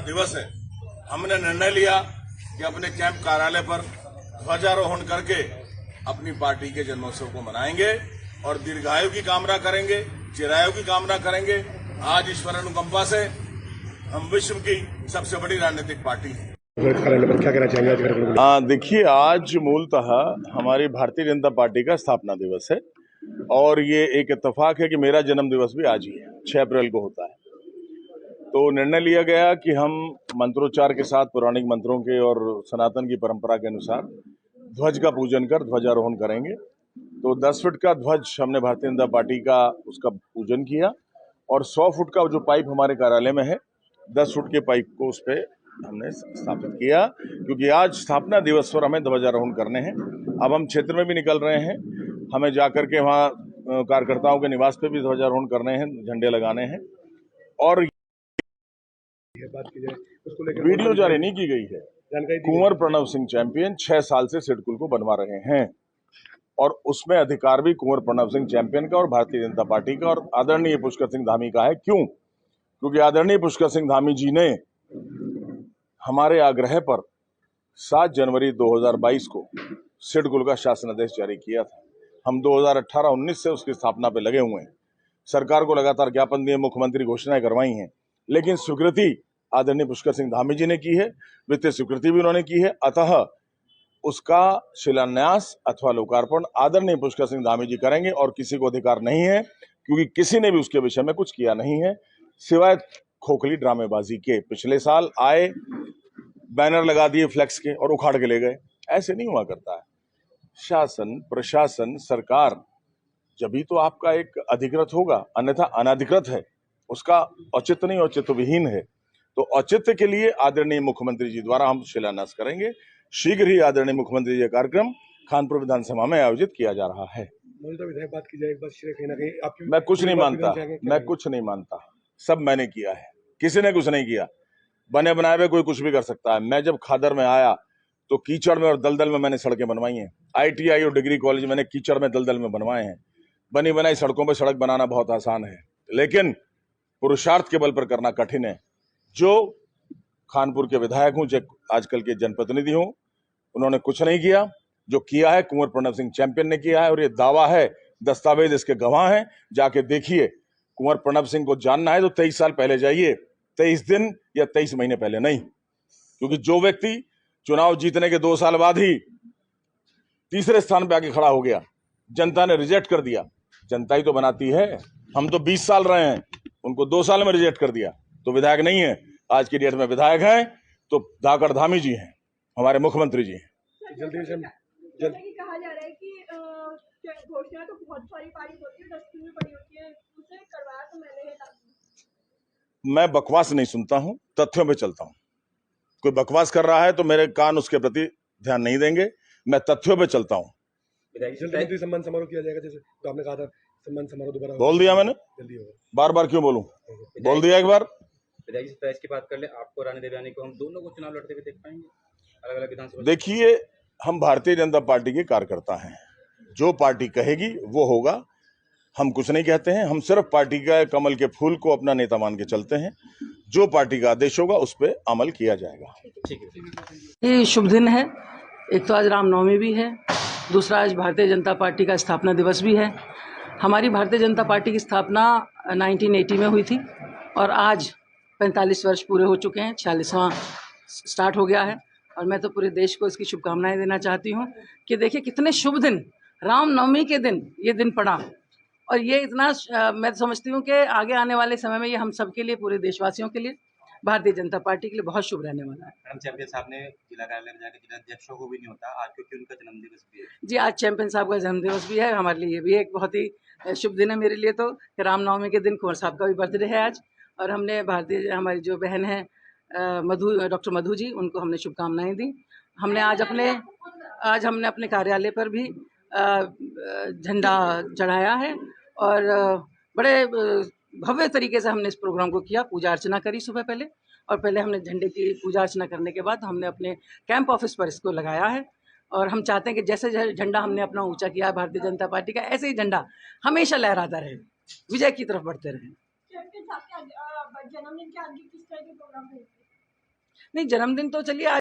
दिवस है, हमने निर्णय लिया कि अपने कैंप कार्यालय पर ध्वजारोहण करके अपनी पार्टी के जन्मोत्सव को मनाएंगे और दीर्घायु की कामना करेंगे, चिरायु की कामना करेंगे। आज ईश्वर अनुकंपा से हम विश्व की सबसे बड़ी राजनीतिक पार्टी हैं। क्या कहना चाहेंगे? देखिए, आज मूलतः हमारी भारतीय जनता पार्टी का स्थापना दिवस है और ये एक इत्तेफाक है कि मेरा जन्म दिवस भी आज ही है, 6 अप्रैल को होता है। तो निर्णय लिया गया कि हम मंत्रोच्चार के साथ पौराणिक मंत्रों के और सनातन की परंपरा के अनुसार ध्वज का पूजन कर ध्वजारोहण करेंगे। तो 10 फुट का ध्वज हमने भारतीय जनता पार्टी का उसका पूजन किया और 100 फुट का जो पाइप हमारे कार्यालय में है, 10 फुट के पाइप को उस पर हमने स्थापित किया, क्योंकि आज स्थापना दिवस पर हमें ध्वजारोहण करने हैं। अब हम क्षेत्र में भी निकल रहे हैं, हमें जाकर के वहाँ कार्यकर्ताओं के निवास पे भी ध्वजारोहण करने हैं, झंडे लगाने हैं। और बात की जाए उसको लेकर वीडियो जारी नहीं की गई है। कुंवर प्रणव सिंह चैंपियन 6 साल से सिडकुल को बनवा रहे हैं और उसमें अधिकार भी कुंवर प्रणव सिंह चैंपियन का और भारतीय जनता पार्टी का और आदरणीय पुष्कर सिंह धामी का है। क्यों? क्योंकि आदरणीय पुष्कर सिंह धामी जी ने हमारे आग्रह पर 7 जनवरी 2022 को सिडकुल का शासन आदेश जारी किया था। हम 2018-19 से उसकी स्थापना पे लगे हुए हैं, सरकार को लगातार ज्ञापन दिए, मुख्यमंत्री घोषणाएं करवाई हैं, लेकिन स्वीकृति आदरणीय पुष्कर सिंह धामी जी ने की है, वित्तीय स्वीकृति भी उन्होंने की है। अतः उसका शिलान्यास अथवा लोकार्पण आदरणीय पुष्कर सिंह धामी जी करेंगे और किसी को अधिकार नहीं है, क्योंकि किसी ने भी उसके विषय में कुछ किया नहीं है सिवाय खोखली ड्रामेबाजी के। पिछले साल आए, बैनर लगा दिए फ्लेक्स के और उखाड़ के ले गए। ऐसे नहीं हुआ करता है। शासन, प्रशासन, सरकार जब भी तो आपका एक अधिकृत होगा, अन्यथा अनाधिकृत है, उसका औचित्य नहीं, औचित्य विहीन है। तो औचित्य के लिए आदरणीय मुख्यमंत्री जी द्वारा हम शिलान्यास करेंगे। शीघ्र ही आदरणीय मुख्यमंत्री जी कार्यक्रम खानपुर विधानसभा में आयोजित किया जा रहा है। विधायक बात की जाए एक बार कहीं ना कहीं मैं कुछ नहीं मानता, सब मैंने किया है, किसी ने कुछ नहीं किया। बने बनाए हुए कोई कुछ भी कर सकता है। मैं जब खादर में आया तो कीचड़ में और दलदल में मैंने सड़कें बनवाई हैं। ITI और डिग्री कॉलेज मैंने कीचड़ में दलदल में बनवाए हैं। बनी बनाई सड़कों पर सड़क बनाना बहुत आसान है, लेकिन पुरुषार्थ के बल पर करना कठिन है। जो खानपुर के विधायक हूं, आजकल के जनप्रतिनिधि हूं, उन्होंने कुछ नहीं किया। जो किया है कुंवर प्रणव सिंह चैंपियन ने किया है और ये दावा है, दस्तावेज इसके गवाह हैं, जाके देखिए। कुंवर प्रणव सिंह को जानना है तो 23 साल पहले जाइए, 23 दिन या 23 महीने पहले नहीं, क्योंकि जो व्यक्ति चुनाव जीतने के 2 साल बाद ही तीसरे स्थान पे आके खड़ा हो गया, जनता ने रिजेक्ट कर दिया। जनता ही तो बनाती है। हम तो 20 साल रहे हैं, उनको 2 साल में रिजेक्ट कर दिया, तो विधायक नहीं है। आज की डेट में विधायक हैं तो धाकड़ धामी जी हैं, हमारे मुख्यमंत्री जी हैं। जल्दी से कहा जा रहा है कि घोषणा तो बहुत सारी पारित होती है, डस्टबिन में पड़ी होती है, उसे करवाया तो मैंने है। मैं बकवास नहीं सुनता हूं, तथ्यों पे चलता हूं। कोई बकवास कर रहा है तो मेरे कान उसके प्रति ध्यान नहीं देंगे। मैं तथ्यों पे चलता हूं। जल्दी सम्मान समारोह किया जाएगा, जैसे तो आपने कहा था सम्मान समारोह दोबारा बोल दिया मैंने, जल्दी होगा। बार बार क्यों बोलूं? बोल दिया एक बार। विधायक जी प्रेस की बात कर ले, आपको रानी देवयानी को हम दोनों को चुनाव लड़ते हुए देख पाएंगे अलग अलग विधानसभा? देखिए, हम भारतीय जनता पार्टी के कार्यकर्ता हैं, जो पार्टी कहेगी वो होगा। हम कुछ नहीं कहते हैं, हम सिर्फ पार्टी का कमल के फूल को अपना नेता मान के चलते हैं। जो पार्टी का आदेश होगा उस पर अमल किया जाएगा। ये शुभ दिन है। एक तो आज रामनवमी भी है, दूसरा आज भारतीय जनता पार्टी का स्थापना दिवस भी है। हमारी भारतीय जनता पार्टी की स्थापना 1980 में हुई थी और आज 45 वर्ष पूरे हो चुके हैं, 46वां स्टार्ट हो गया है। और मैं तो पूरे देश को इसकी शुभकामनाएं देना चाहती हूँ कि देखिए कितने शुभ दिन, रामनवमी के दिन ये दिन पड़ा। और ये इतना मैं समझती हूँ कि आगे आने वाले समय में ये हम सब के लिए, पूरे देशवासियों के लिए, भारतीय जनता पार्टी के लिए बहुत शुभ रहने वाला है। मैडम, चैंपियन साहब ने जिला कार्यालय में जाकर जिला अध्यक्षों को भी नहीं होता आज, क्योंकि उनका जन्मदिवस भी है। जी, आज चैंपियन साहब का जन्मदिवस भी है, हमारे लिए भी एक बहुत ही शुभ दिन है। मेरे लिए तो रामनवमी के दिन कुंवर साहब का भी बर्थडे है आज, और हमने हमारी जो बहन है डॉक्टर मधु जी, उनको हमने शुभकामनाएं दी। हमने आज हमने अपने कार्यालय पर भी झंडा चढ़ाया है और बड़े भव्य तरीके से हमने इस प्रोग्राम को किया। पूजा अर्चना करी सुबह पहले, और पहले हमने झंडे की पूजा अर्चना करने के बाद हमने अपने कैंप ऑफिस पर इसको लगाया है और हम चाहते हैं कि जैसे झंडा हमने अपना ऊंचा किया है भारतीय जनता पार्टी का, ऐसे ही झंडा हमेशा लहराता रहे, विजय की तरफ बढ़ते रहे। जन्मदिन के आगे किस तरह के प्रोग्राम होंगे? नहीं, जन्मदिन तो चलिए आज